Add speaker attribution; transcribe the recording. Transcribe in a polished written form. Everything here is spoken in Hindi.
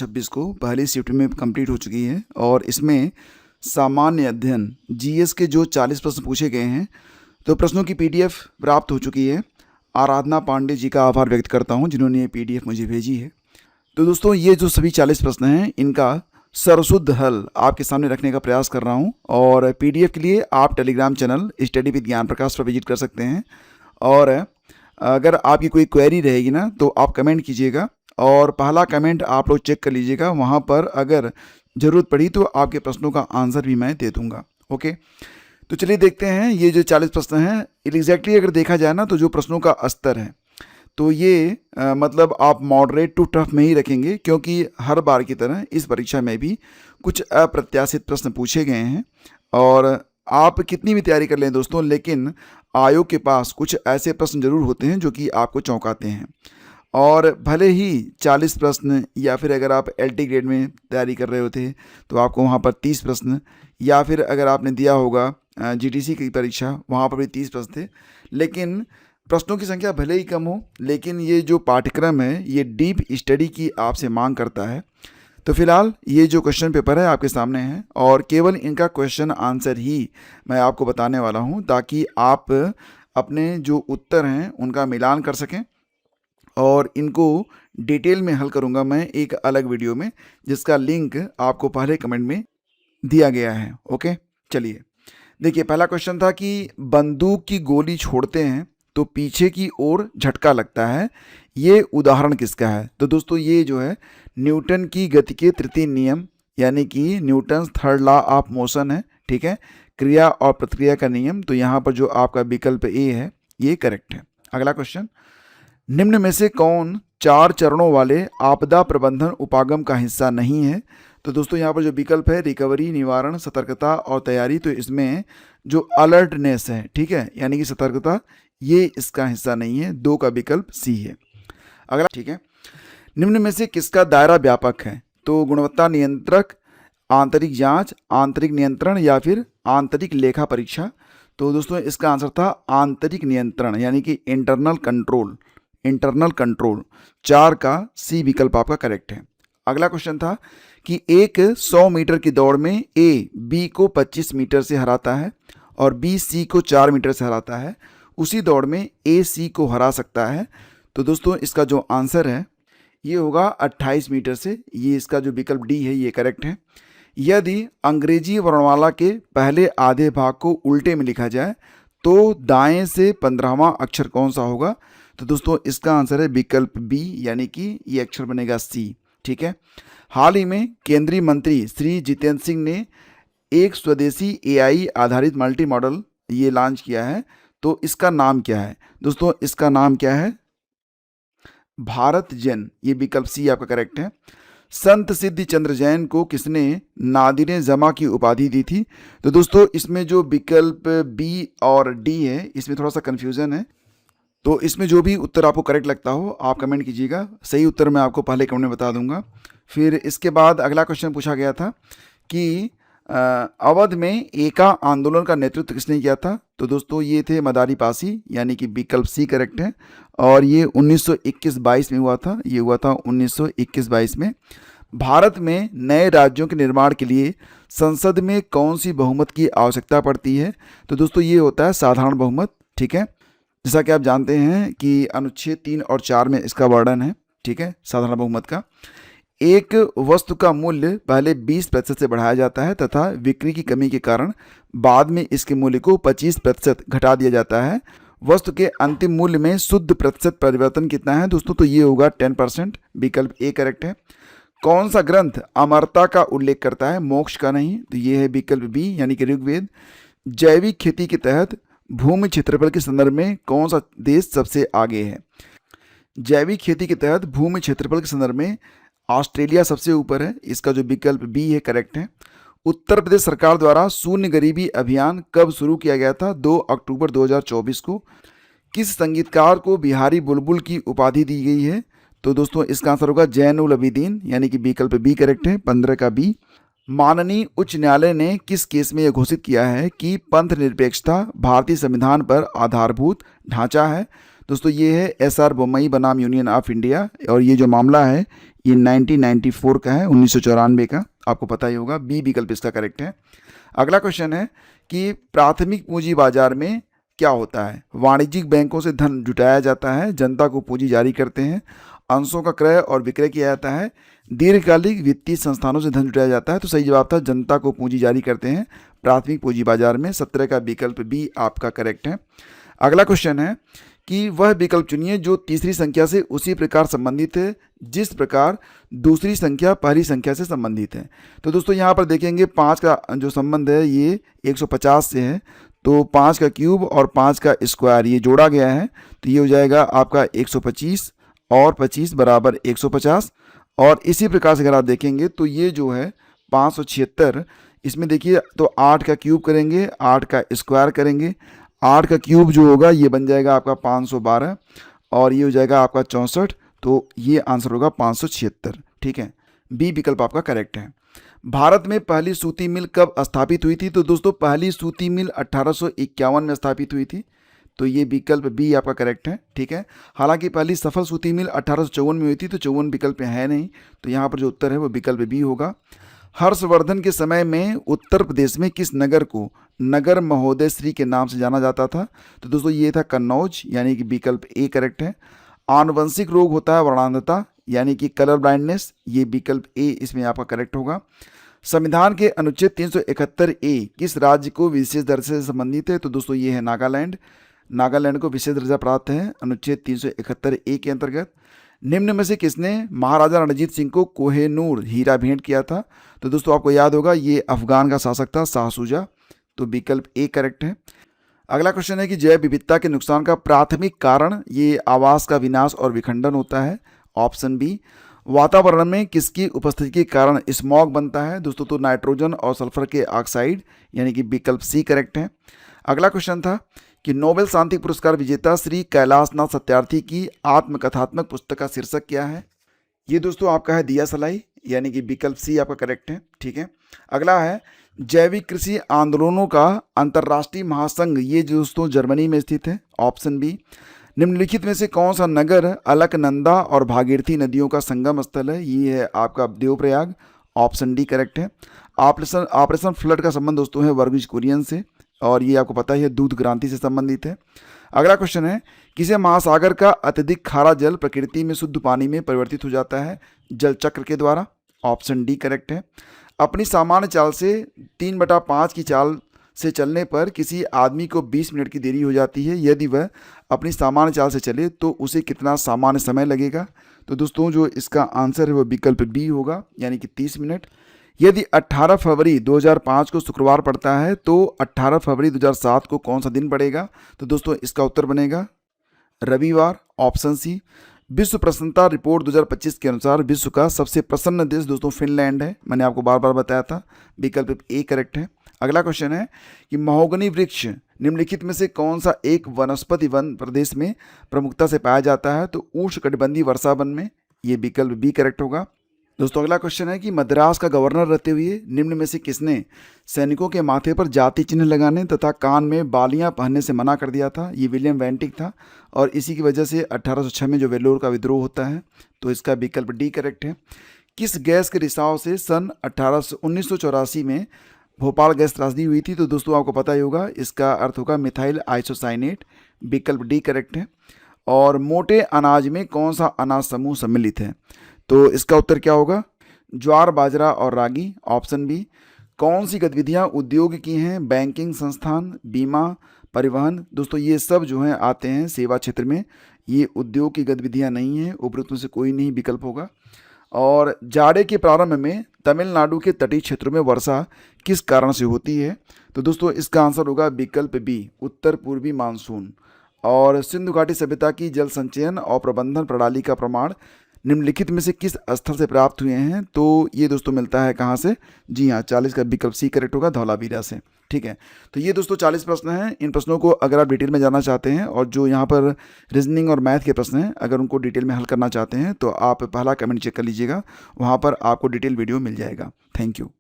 Speaker 1: 26 को पहली शिफ्ट में कंप्लीट हो चुकी है और इसमें सामान्य अध्ययन जीएस के जो 40 प्रश्न पूछे गए हैं, तो प्रश्नों की पीडीएफ प्राप्त हो चुकी है। आराधना पांडे जी का आभार व्यक्त करता हूं जिन्होंने ये पीडीएफ मुझे भेजी है। तो दोस्तों, ये जो सभी 40 प्रश्न हैं, इनका सरशुद्ध हल आपके सामने रखने का प्रयास कर रहा हूं और पीडीएफ के लिए आप टेलीग्राम चैनल स्टडी विद ज्ञान प्रकाश पर विजिट कर सकते हैं। और अगर आपकी कोई क्वेरी रहेगी ना, तो आप कमेंट कीजिएगा और पहला कमेंट आप लोग चेक कर लीजिएगा। वहाँ पर अगर ज़रूरत पड़ी तो आपके प्रश्नों का आंसर भी मैं दे दूँगा। ओके, तो चलिए देखते हैं ये जो 40 प्रश्न हैं, एग्जैक्टली अगर देखा जाए ना, तो जो प्रश्नों का स्तर है, तो ये मतलब आप मॉडरेट टू टफ में ही रखेंगे, क्योंकि हर बार की तरह इस परीक्षा में भी कुछ अप्रत्याशित प्रश्न पूछे गए हैं। और आप कितनी भी तैयारी कर लें दोस्तों, लेकिन आयोग के पास कुछ ऐसे प्रश्न जरूर होते हैं जो कि आपको चौंकाते हैं। और भले ही 40 प्रश्न, या फिर अगर आप एलटी ग्रेड में तैयारी कर रहे होते तो आपको वहाँ पर 30 प्रश्न, या फिर अगर आपने दिया होगा जीटीसी की परीक्षा, वहाँ पर भी 30 प्रश्न थे। लेकिन प्रश्नों की संख्या भले ही कम हो, लेकिन ये जो पाठ्यक्रम है ये डीप स्टडी की आपसे मांग करता है। तो फिलहाल ये जो क्वेश्चन पेपर है आपके सामने है और केवल इनका क्वेश्चन आंसर ही मैं आपको बताने वाला हूँ, ताकि आप अपने जो उत्तर हैं उनका मिलान कर सकें। और इनको डिटेल में हल करूँगा मैं एक अलग वीडियो में, जिसका लिंक आपको पहले कमेंट में दिया गया है। ओके, चलिए देखिए, पहला क्वेश्चन था कि बंदूक की गोली छोड़ते हैं तो पीछे की ओर झटका लगता है, ये उदाहरण किसका है? तो दोस्तों, ये जो है न्यूटन की गति के तृतीय नियम, यानी कि Newton third law of motion है। ठीक है, क्रिया और प्रतिक्रिया का नियम। तो यहाँ पर जो आपका विकल्प ए है ये करेक्ट है। अगला क्वेश्चन, निम्न में से कौन 4 चरणों वाले आपदा प्रबंधन उपागम का हिस्सा नहीं है? तो दोस्तों, यहाँ पर जो विकल्प है रिकवरी, निवारण, सतर्कता और तैयारी, तो इसमें जो अलर्टनेस है, ठीक है, यानी कि सतर्कता, ये इसका हिस्सा नहीं है। 2 का विकल्प सी है। अगला, ठीक है, निम्न में से किसका दायरा व्यापक है? तो गुणवत्ता नियंत्रक, आंतरिक जांच, आंतरिक नियंत्रण या फिर आंतरिक लेखा परीक्षा। तो दोस्तों, इसका आंसर था आंतरिक नियंत्रण, यानी कि इंटरनल कंट्रोल। इंटरनल कंट्रोल, 4 का सी विकल्प आपका करेक्ट है। अगला क्वेश्चन था कि एक 100 मीटर की दौड़ में ए बी को 25 मीटर से हराता है और बी सी को 4 मीटर से हराता है, उसी दौड़ में ए सी को हरा सकता है। तो दोस्तों, इसका जो आंसर है ये होगा 28 मीटर से। ये इसका जो विकल्प डी है ये करेक्ट है। यदि अंग्रेजी वर्णमाला के पहले आधे भाग को उल्टे में लिखा जाए तो दाएं से 15वां अक्षर कौन सा होगा? तो दोस्तों, इसका आंसर है विकल्प बी, यानी कि ये अक्षर बनेगा सी। ठीक है, हाल ही में केंद्रीय मंत्री श्री जितेंद्र सिंह ने एक स्वदेशी एआई आधारित मल्टी मॉडल ये लॉन्च किया है, तो इसका नाम क्या है? दोस्तों, इसका नाम क्या है? भारत जन। ये विकल्प सी आपका करेक्ट है। संत सिद्धि चंद्र जैन को किसने नादिरे जमा की उपाधि दी थी? तो दोस्तों, इसमें जो विकल्प बी और डी है इसमें थोड़ा सा कंफ्यूजन है, तो इसमें जो भी उत्तर आपको करेक्ट लगता हो आप कमेंट कीजिएगा। सही उत्तर मैं आपको पहले कमेंट में बता दूंगा। फिर इसके बाद अगला क्वेश्चन पूछा गया था कि अवध में एका आंदोलन का नेतृत्व किसने किया था? तो दोस्तों, ये थे मदारी पासी, यानी कि विकल्प सी करेक्ट है। और ये 1921-22 में हुआ था। ये हुआ था 1921-22 में। भारत में नए राज्यों के निर्माण के लिए संसद में कौन सी बहुमत की आवश्यकता पड़ती है? तो दोस्तों, ये होता है साधारण बहुमत। ठीक है, जैसा कि आप जानते हैं कि अनुच्छेद 3 और 4 में इसका वर्णन है। ठीक है, साधारण बहुमत का। एक वस्तु का मूल्य पहले 20% से बढ़ाया जाता है तथा बिक्री की कमी के कारण बाद में इसके मूल्य को 25% घटा दिया जाता है। वस्तु के अंतिम मूल्य में शुद्ध प्रतिशत परिवर्तन कितना है? दोस्तों, तो ये होगा 10%। विकल्प ए करेक्ट है। कौन सा ग्रंथ अमरता का उल्लेख करता है, मोक्ष का नहीं? तो ये है विकल्प बी, यानी कि ऋग्वेद। जैविक खेती के तहत भूमि क्षेत्रफल के संदर्भ में कौन सा देश सबसे आगे है? जैविक खेती के तहत भूमि क्षेत्रफल के संदर्भ में ऑस्ट्रेलिया सबसे ऊपर है। इसका जो विकल्प बी है करेक्ट है। उत्तर प्रदेश सरकार द्वारा शून्य गरीबी अभियान कब शुरू किया गया था? 2 अक्टूबर 2024 को। किस संगीतकार को बिहारी बुलबुल की उपाधि दी गई है? तो दोस्तों, इसका आंसर होगा जैनुल अबिदीन, यानी कि विकल्प बी करेक्ट है। 15 का बी। माननीय उच्च न्यायालय ने किस केस में यह घोषित किया है कि पंथ निरपेक्षता भारतीय संविधान पर आधारभूत ढांचा है? दोस्तों, ये है SR बोम्मई बनाम यूनियन ऑफ इंडिया, और ये जो मामला है ये 1994 का है, 1994 का, आपको पता ही होगा। बी विकल्प इसका करेक्ट है। अगला क्वेश्चन है कि प्राथमिक पूंजी बाजार में क्या होता है? वाणिज्यिक बैंकों से धन जुटाया जाता है, जनता को पूंजी जारी करते हैं, अंशों का क्रय और विक्रय किया जाता है, दीर्घकालिक वित्तीय संस्थानों से धन जुटाया जाता है। तो सही जवाब था जनता को पूंजी जारी करते हैं प्राथमिक पूंजी बाजार में। 17 का विकल्प बी आपका करेक्ट है। अगला क्वेश्चन है कि वह विकल्प चुनिए जो तीसरी संख्या से उसी प्रकार संबंधित है जिस प्रकार दूसरी संख्या पहली संख्या से संबंधित है। तो दोस्तों यहाँ पर देखेंगे 5 का जो संबंध है ये 150 से है, तो 5 का क्यूब और 5 का स्क्वायर ये जोड़ा गया है, तो ये हो जाएगा आपका 125 और 25 बराबर 150। और इसी प्रकार से अगर आप देखेंगे तो ये जो है 576, इसमें देखिए तो 8 का क्यूब करेंगे, 8 का स्क्वायर करेंगे, 8 का क्यूब जो होगा ये बन जाएगा आपका 512 और ये हो जाएगा आपका 64, तो ये आंसर होगा 576। ठीक है, बी विकल्प आपका करेक्ट है। भारत में पहली सूती मिल कब स्थापित हुई थी? तो दोस्तों पहली सूती मिल 1851 में स्थापित हुई थी, तो ये विकल्प बी आपका करेक्ट है। ठीक है, हालांकि पहली सफल सूती मिल 1854 में हुई थी, तो 54 विकल्प है नहीं, तो यहाँ पर जो उत्तर है वो विकल्प बी होगा। हर्षवर्धन के समय में उत्तर प्रदेश में किस नगर को नगर महोदय श्री के नाम से जाना जाता था? तो दोस्तों ये था कन्नौज, यानी कि विकल्प ए करेक्ट है। आनुवंशिक रोग होता है वर्णांधता, यानी कि कलर ब्लाइंडनेस, ये विकल्प ए इसमें आपका करेक्ट होगा। संविधान के अनुच्छेद 371 ए किस राज्य को विशेष दर्जे से संबंधित है? तो दोस्तों ये है नागालैंड, नागालैंड को विशेष दर्जा प्राप्त है अनुच्छेद 371 ए के अंतर्गत। निम्न में से किसने महाराजा रणजीत सिंह को कोहेनूर हीरा भेंट किया था? तो दोस्तों आपको याद होगा ये अफगान का शासक था शाह शुजा, तो विकल्प ए करेक्ट है। अगला क्वेश्चन है कि जैव विविधता के नुकसान का प्राथमिक कारण ये आवास का विनाश और विखंडन होता है, ऑप्शन बी। वातावरण में किसकी उपस्थिति के कारण स्मॉग बनता है? दोस्तों तो नाइट्रोजन और सल्फर के ऑक्साइड, यानी कि विकल्प सी करेक्ट है। अगला क्वेश्चन था कि नोबेल शांति पुरस्कार विजेता श्री कैलाशनाथ सत्यार्थी की आत्मकथात्मक पुस्तक का शीर्षक क्या है? ये दोस्तों आपका है दिया सलाई, यानी कि विकल्प सी आपका करेक्ट है। ठीक है, अगला है जैविक कृषि आंदोलनों का अंतर्राष्ट्रीय महासंघ, ये दोस्तों जर्मनी में स्थित है, ऑप्शन बी। निम्नलिखित में से कौन सा नगर अलकनंदा और भागीरथी नदियों का संगम स्थल है? ये है आपका देवप्रयाग, ऑप्शन डी करेक्ट है। ऑपरेशन फ्लड का संबंध दोस्तों है वर्गीज कुरियन से, और ये आपको पता ही है दूध क्रांति से संबंधित है। अगला क्वेश्चन है किसे महासागर का अत्यधिक खारा जल प्रकृति में शुद्ध पानी में परिवर्तित हो जाता है? जल चक्र के द्वारा, ऑप्शन डी करेक्ट है। अपनी सामान्य चाल से 3/5 की चाल से चलने पर किसी आदमी को 20 मिनट की देरी हो जाती है, यदि वह अपनी सामान्य चाल से चले तो उसे कितना सामान्य समय लगेगा? तो दोस्तों जो इसका आंसर है वो विकल्प बी होगा, यानी कि 30 मिनट। यदि 18 फरवरी 2005 को शुक्रवार पड़ता है तो 18 फरवरी 2007 को कौन सा दिन पड़ेगा? तो दोस्तों इसका उत्तर बनेगा रविवार, ऑप्शन सी। विश्व प्रसन्नता रिपोर्ट 2025 के अनुसार विश्व का सबसे प्रसन्न देश दोस्तों फिनलैंड है, मैंने आपको बार बार बताया था, विकल्प ए करेक्ट है। अगला क्वेश्चन है कि महोगनी वृक्ष निम्नलिखित में से कौन सा एक वनस्पति वन प्रदेश में प्रमुखता से पाया जाता है? तो उष्णकटिबंधीय वर्षा वन में, ये विकल्प बी करेक्ट होगा। दोस्तों अगला क्वेश्चन है कि मद्रास का गवर्नर रहते हुए निम्न में से किसने सैनिकों के माथे पर जाति चिन्ह लगाने तथा कान में बालियां पहनने से मना कर दिया था? ये विलियम वेंटिक था, और इसी की वजह से 1806 में जो वेल्लोर का विद्रोह होता है, तो इसका विकल्प डी करेक्ट है। किस गैस के रिसाव से सन 1984 में भोपाल गैस त्रासदी हुई थी? तो दोस्तों आपको पता ही होगा, इसका अर्थ होगा मिथाइल आइसोसाइनेट, विकल्प डी करेक्ट है। और मोटे अनाज में कौन सा अनाज समूह सम्मिलित है? तो इसका उत्तर क्या होगा? ज्वार, बाजरा और रागी, ऑप्शन बी। कौन सी गतिविधियां उद्योग की हैं? बैंकिंग संस्थान, बीमा, परिवहन, दोस्तों ये सब जो हैं आते हैं सेवा क्षेत्र में, ये उद्योग की गतिविधियां नहीं हैं, उपरोक्त में से कोई नहीं विकल्प होगा। और जाड़े के प्रारंभ में तमिलनाडु के तटीय क्षेत्रों में वर्षा किस कारण से होती है? तो दोस्तों इसका आंसर होगा विकल्प बी, उत्तर पूर्वी मानसून। और सिंधु घाटी सभ्यता की जल संचयन और प्रबंधन प्रणाली का प्रमाण निम्नलिखित में से किस स्थल से प्राप्त हुए हैं? तो ये दोस्तों मिलता है कहाँ से? जी हाँ, 40 का विकल्प सी करेक्ट होगा, धौलावीरा से। ठीक है, तो ये दोस्तों 40 प्रश्न हैं। इन प्रश्नों को अगर आप डिटेल में जानना चाहते हैं और जो यहाँ पर रीजनिंग और मैथ के प्रश्न हैं अगर उनको डिटेल में हल करना चाहते हैं तो आप पहला कमेंट चेक कर लीजिएगा, वहाँ पर आपको डिटेल वीडियो मिल जाएगा। Thank you.